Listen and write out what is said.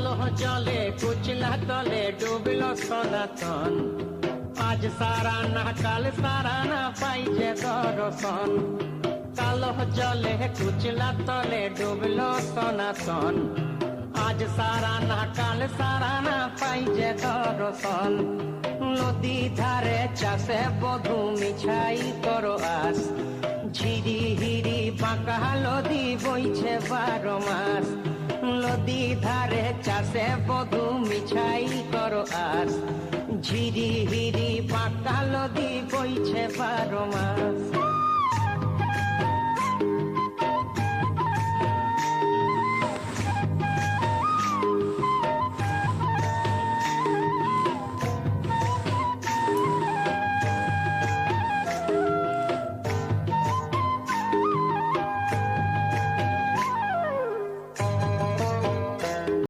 কালো জলে কুচলা তলে ডুবল সনাতন, আজ সারা না কাল সারা না পাই যে দর্শন। কালো জলে কুচলা তলে ডুবল সনাতন, আজ সারা না কাল সারা না পাই যে দর্শন। নদী ধারে চাষে বধু মিছাই করো আস, ঝিরি হিরি বাঁকা নদী বইছে 12 মাস। নদী ধারে চাষে বধু মিছাই করো আস, ঝিরি হিরি বাঁকা নদী বইছে 12 মাস।